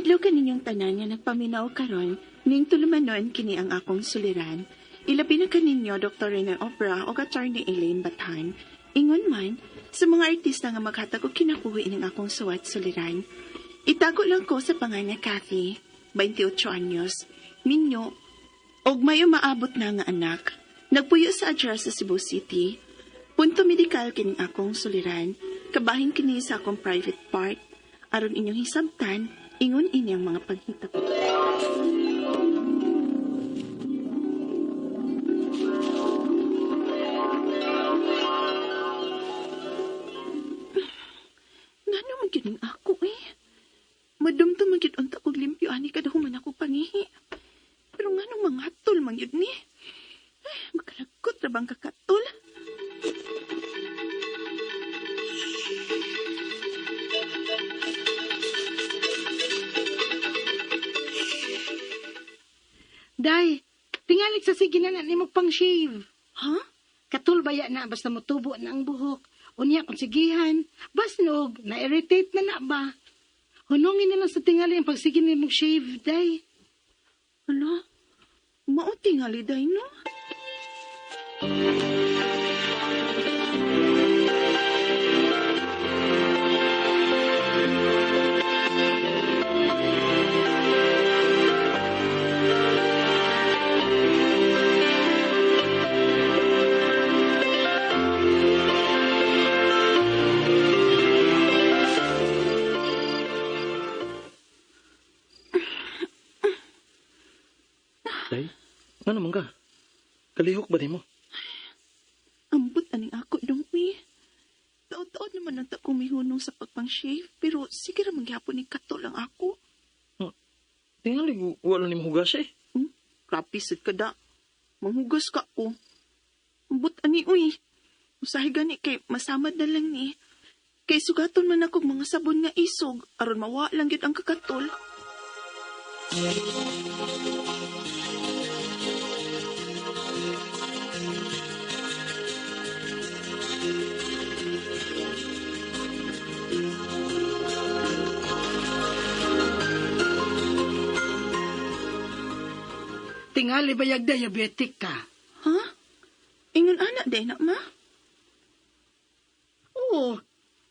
Adlaw kaninyong tanan nga nagpaminaw karon, ning tulumanon kini ang akong suliran. Ilabi na kaninyo Dr. Rene Obra o Attorney Elaine Batan. Ingon man, sa mga artista nga maghatag og kinabuhi ning akong suwat suliran. Itago lang ko sa pangalan Kathy, 28 anyos, minyo, og may umaabot na nga anak. Nagpuyo sa address sa Cebu City. Punto medikal kining akong suliran, kabahin kini sa akong private part. Aron inyong hisabtan, ingon ini ang mga paghitap. Nga naman yun ako Madumto magyud unta kog limpyo ani kadahuman ako pangihi. Pero nga nung mga hatol man yun ni. Magkalagot na bang kakatol? Day, tingali sa sige na ni mo pang shave. Ha? Katul baya na basta motubo na ang buhok. Unya kung sigihan, basnog, na-irritate na ba? Hunongin na lang sa tingali ang pagsige ni mong shave, day. Ano? Mao tingali, day, no? Day, nga naman ka? Kalihok ba di mo? Ambot aning ako dong, Taon-taon naman ang kumihunong sa pagpang-shave, pero sige ra mangyapon ni kato lang ako. Tingali, wala ni mahugas Krapisod ka da. Manghugas ka ko. Ambot ani, Usahay gani kay masamad na lang ni. Kay sugaton man ako mga sabon nga isog, aron mawa lang yun ang kakatol. Tingali bayag diabetic ka. Ha? Ingon anak day na, ma? Oo,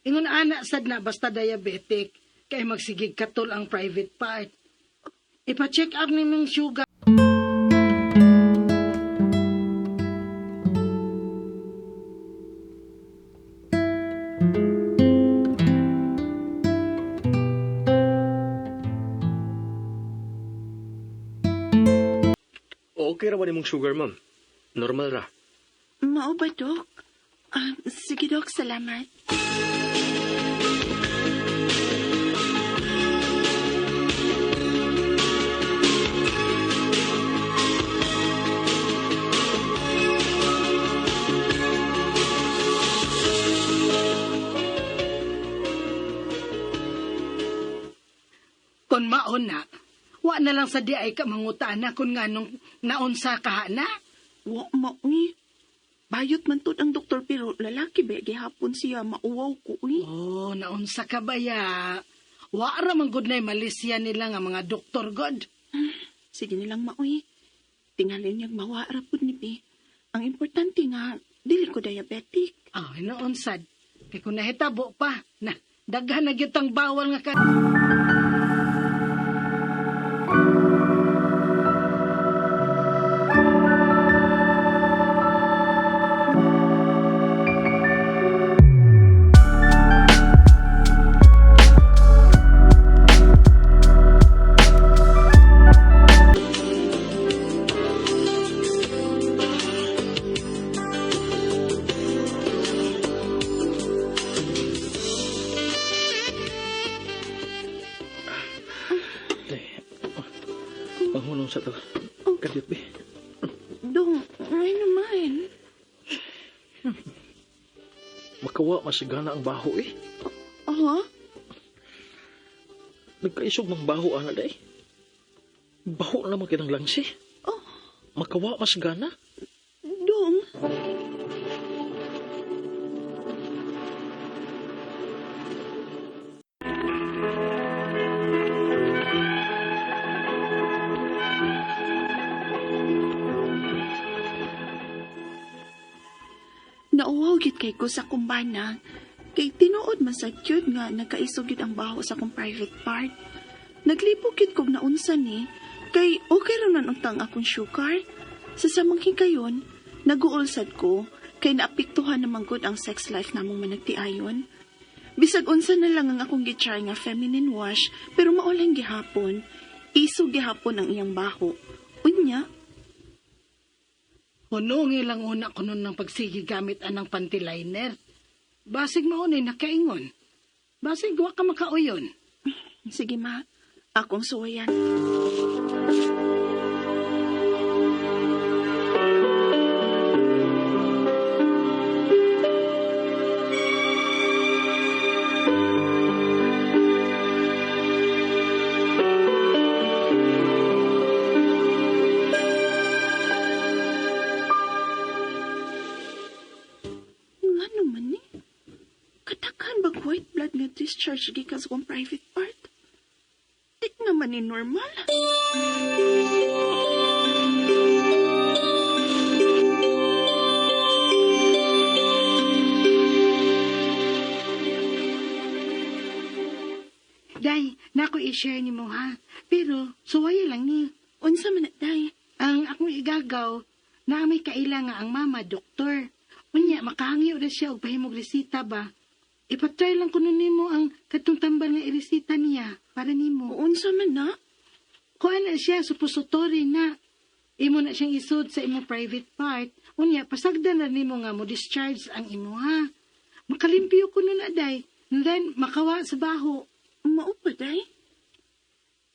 ingon anak sad na basta diabetic, kay magsigig katol ang private part. Ipa-check up ni mong sugar. Okay ra ba ni mong sugar, ma'am? Normal ra. Mao ba, Dok? Sige, Dok, salamat. Kung maon na, wa na lang sa di ay ka mangutana kung nga nung naunsa ka na. Wa, ma, Bayot mantud ang doktor pero lalaki ba gihapon siya mauwaw ko, Oh, naunsa ka ba ya? Wa ra man gud nay Malaysia nila nga mga doktor god. Sige nilang maoy. Tingalin niyang mawara pud ni Pi. Ang importante nga, dili ko diabetic. Ay, naunsad. Kay kung nahitabo pa, na, daghan na gyud ang bawal nga ka. Panghunong sa to. Kadiyot, be. Dong, ay naman. Makawa masigana ang baho, Aha? Nagkaisog mang baho, ana, day. Baho na naman kinang langsi. Oh, Makawa masigana. Dong. Nabuhaw gid kay ko sa kumbana. Kay tinuod man sa gyud nga nagkaisog gyud ang baho sa akong private part. Naglibog gyud kog naunsa ni. Kay okay ra nan untang akong sugar. Sa samang hikayon, naguulsad ko. Kay naapektuhan naman gud ang sex life namong managtiayon. Bisag unsa na lang ang akong gitry nga feminine wash, pero maulang gihapon. Isog gihapon ang iyang baho. Unya, Hunong ilang una ko nun ng pagsigi gamit anang panty liner. Basig maunay nakaingon. Basig wa ka makauyon. sige ma, akong suwayan. Nga naman ni, katakan bag white blood nga discharge gikan sa akong private part. Di naman ni normal. Day, nako i-share ni mo ha. Pero, suwaya lang ni. Unsa man na, day? Ang akong igagaw, na may kaila nga ang mama, doktor. Unya, makahangyo na siya og pahimog resita ba? Ipatry lang ko nun nimo ang katong tambal nga iresita niya para nimo. Unsa man na? Kuha na siya, supository na. Imo na siyang isod sa imo private part. Unya, pasagdan na nimo nga mo discharge ang imo ha. Makalimpyo ko nun aday. And then, makawa sa baho. Mao pa, day?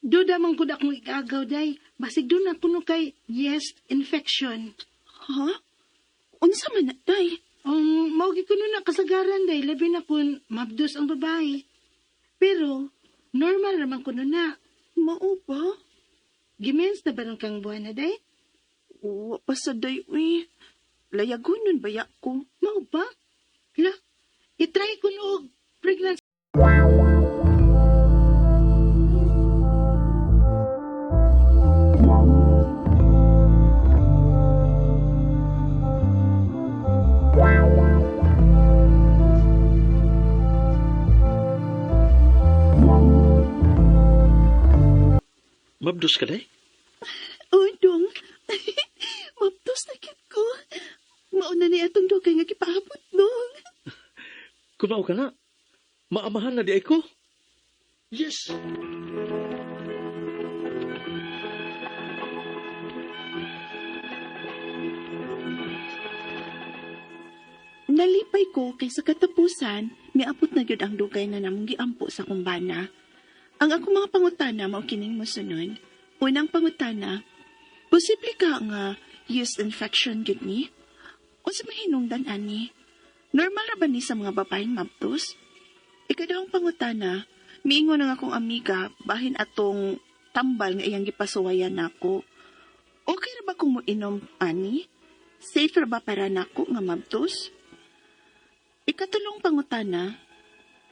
Duda man ko akong igagaw day. Basig doon na kuno kay yeast infection. Ha? Unsa man na, day? Maugi ko nun na kasagaran day. Labi na kun mabdos ang babae. Pero, normal naman ko nun na. Mao ba? Gimens na ba ng kang buwan na day? Wa pa sa day, uy. Layagunon baya ko. Mao ba? La, itry ko noog pregnancy. Mabdos ka day? Dong. Maptos na kit ko. Mauna ni atong dugay nga kipahapot, dong. Kunaw ka na. Maamahan na di ay ko. Yes. Nalipay ko kay sa katapusan, miabot na gyud ang dugay na namong giampo sa kumbana. Ang akong mga pangutana mao kining mosunod. Unang pangutana, posible ka nga yeast infection gyud ni? Unsa mahinungdan ani? Normal ra ba ni sa mga babaeng mabtos? Ikadawang pangutana, miingon ang akong amiga bahin atong tambal nga iyang gipasuwayan nako. Okay ra ba kung moinom ani? Safe ra ba para nako nga mabtos? Ikatulong pangutana,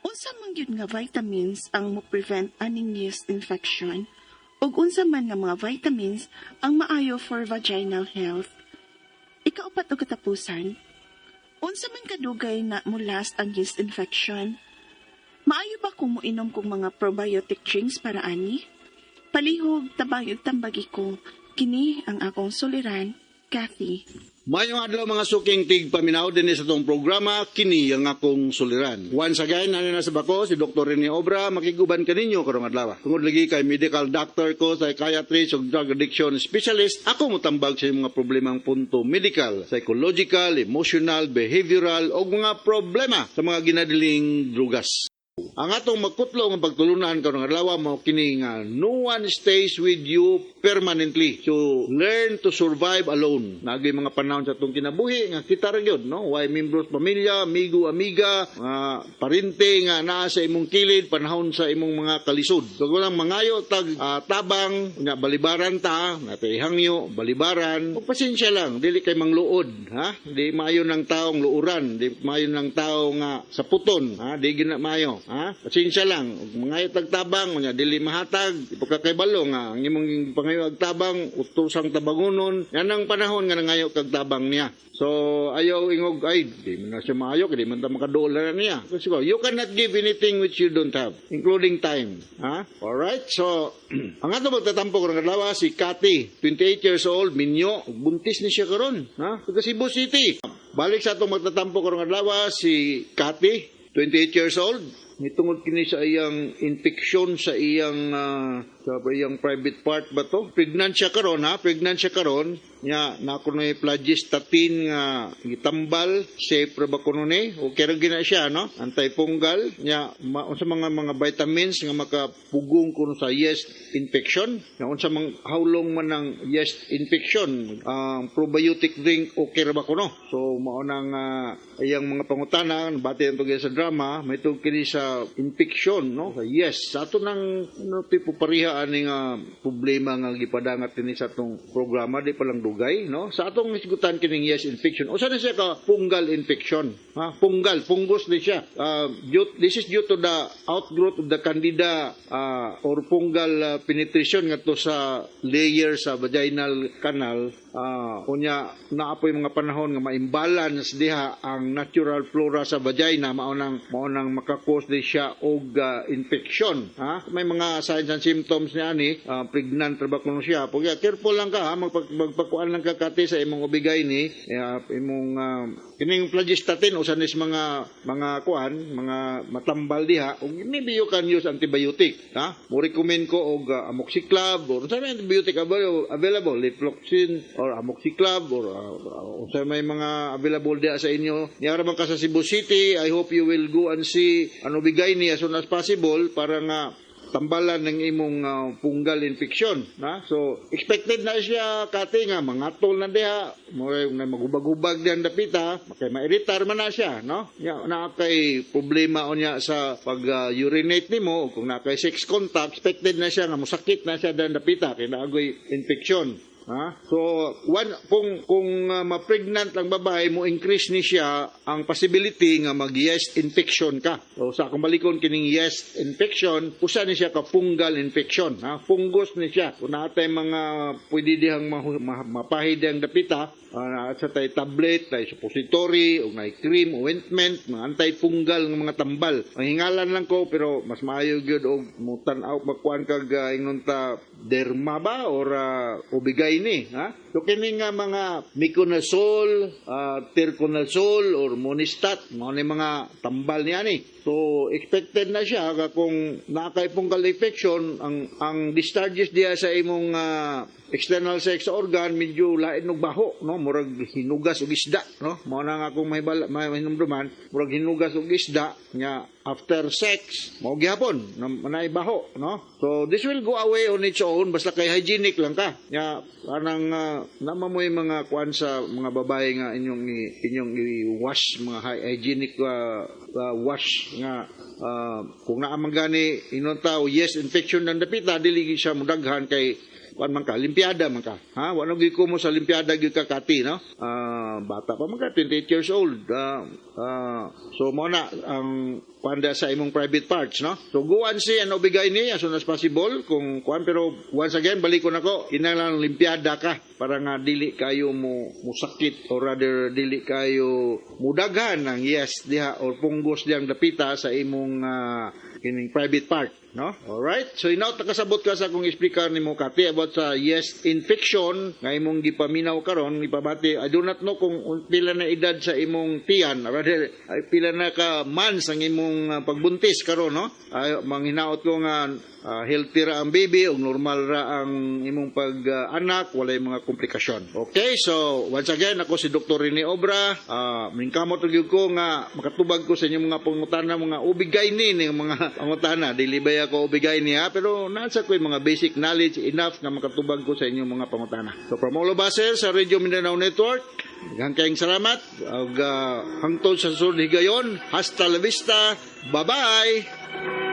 unsa man gyud nga vitamins ang mo-prevent aning yeast infection ug unsa man nga mga vitamins ang maayo for vaginal health? Ikaupat og katapusan, unsa man kadugay na mo last ang yeast infection? Maayo ba kung moinom kog mga probiotic drinks para ani? Palihog, tabang ug tambagi ko. Kini ang akong suliran, Kathy. Mayong adlaw mga suking tig paminaw din sa itong programa, kini ang akong suliran. Once again, ano na sa bako, si Dr. Rene Obra, makiguban ka ninyo karong adlaw. Tungod lagi kay medical doctor ko, psychiatrist o drug addiction specialist, ako mutambag sa mga problemang punto medical, psychological, emotional, behavioral o mga problema sa mga ginadiling drugas. Ang atong magkutlo ng pagtulunan karong adlaw mao kini nga no one stays with you permanently. So learn to survive alone. Nagay mga panahon sa atong kinabuhi nga kita ra gyud no, why members pamilya, amigo, amiga, parente nga naa sa imong kilid panahon sa imong mga kalisod. So kulang mangayo tag tabang nga balibaran ta, natay hangyo, balibaran. Ug pasensya lang, dili kay mangluod, ha? Di maayo ng taong luuran, di maayo ng tao nga saputon, ha? Di gina maayo. Ha? ha? Pasensya lang, mga tagtabang, unya dili mahatag, ipagkakaibalo nga, ang imong pangayo agtabang, utusang tabangunon, yan ang panahon nga nangayo kagtabang niya. So, ayaw ingog, ay, di man na siya maayo, di man ta makadola na niya. Kasi you cannot give anything which you don't have, including time. Ha? Alright? So, ang ato magtatampo ko ng adlaw, si Cathy, 28 years old, minyo, buntis ni siya karon, ha? Taga Cebu City. Balik sa atong magtatampo ko ng adlaw, si Cathy, 28 years old, nitungod kini sa iyang infection sa iyang private part ba to? Pregnant siya karon, ha? Pregnant siya karon. Nya na kuno phlogistatin nga gitambal, safe ra ba kuno ni? Okay ra gina siya, no? Antifungal nya unsa mga vitamins nga makapugong kuno sa yeast infection. Nya unsa how long man ang yeast infection? Probiotic drink okay ra ba kuno? So mao nang iyang mga pangutana bati ang tugay sa drama, may tug kini sa infection, no? Sa yeast. Sa ato nang tipo pariha ani nga problema nga gipadangat ini sa atong programa di pa lang dugay, no? Sa atong isgutan kining yeast infection. Usa na siya ka fungal infection, ha? Fungus ni siya. This is due to the outgrowth of the candida or fungal penetration ngadto sa layer sa vaginal canal. Unya naapoy mga panahon nga ma-imbalance diha ang natural flora sa vagina, mao nang makakos di siya og infection, ha? May mga signs and symptoms niya ni pregnant ra ba kuno siya. Pag careful lang ka, ha? Magpakuan lang ka kati sa imong ubigay ni imong kining phlogistatin usa nis mga matambal diha, ug maybe you can use antibiotic, ha? Mo recommend ko og amoxiclav or sa may antibiotic available, lefloxacin or amoxiclav or sa may mga available diha sa inyo. Niya ra man ka sa Cebu City, I hope you will go and see ano bigay ni as soon as possible para nga tambalan ng imong fungal infection, na? So expected na siya kati nga mangatol na diha, na magubag-ubag diyan dapita, kay mairitar man na siya, no? Na kay problema unya sa pag urinate nimo, kung na kay sex contact, expected na siya nga mosakit na siya diyan dapita kay naagoy infection. Ha? So, kung ma-pregnant ang babae mo, increase ni siya ang possibility nga mag-yeast infection ka. So, sa kumbalikon kining yeast infection, usa ni siya ka fungal infection. Ha? Fungus ni siya. Kung natin mga pwede dihang mapahid ang dapita, sa tay tablet, tay suppository, o nay cream, ointment, mga anti-fungal ng mga tambal. Ang hingalan lang ko, pero mas maayo gyud og mutan-aw magkuan kag ingnon ta derma ba or ubigay ni, ha? So kini nga mga miconazole, terconazole or monistat, mo ni mga tambal niya ni. So expected na siya kung nakay fungal infection, ang discharges diya sa imong external sex organ medyo lain og baho, no? Murag hinugas og isda, no? Mao na nga akong mahinumduman, murag hinugas og isda nya after sex mao gihapon manay baho, no? So this will go away on its own basta kay hygienic lang ka nya anang namamoy mga kuan sa mga babae nga inyong i-wash, mga hygienic wash nga kung naa man gani inon tao yes infection nang dapita dili siya mudaghan kay kuan man ka, limpiada man ka. Ha? Wano gyud ko mo sa limpiada gyud ka kati, no? Bata pa man ka, 28 years old. So mo na ang panda sa imong private parts, no? So go and see and obigay ni as soon as possible kung kuan, pero once again balikon ako, kinahanglan limpiada ka para nga dili kayo mo musakit or rather dili kayo mudaghan ng yes diha or punggos diyang dapita sa imong kining private part, no? Alright, so inaw takasabot ka sa akong explicar nimo kati about sa yeast infection nga imong gipaminaw karon, ipabati. I do not know kung pila na edad sa imong tiyan, rather pila na ka months ang imong pagbuntis karon, no? Manghinaot ko nga healthy ra ang baby ug normal ra ang imong pag-anak, walay mga komplikasyon. Okay, so once again ako si Dr. Rene Obra. Mingkamot gyud ko nga makatubag ko sa inyong mga pangutana, mga ubigay ni mga pangutana, dili ba ako ubigay niya, pero nasa ko yung mga basic knowledge enough na makatubag ko sa inyong mga pangutana. So from all of us sa Radio Mindanao Network, hanggang salamat ug hangtod sa sunod higayon. Hasta la vista. Bye-bye.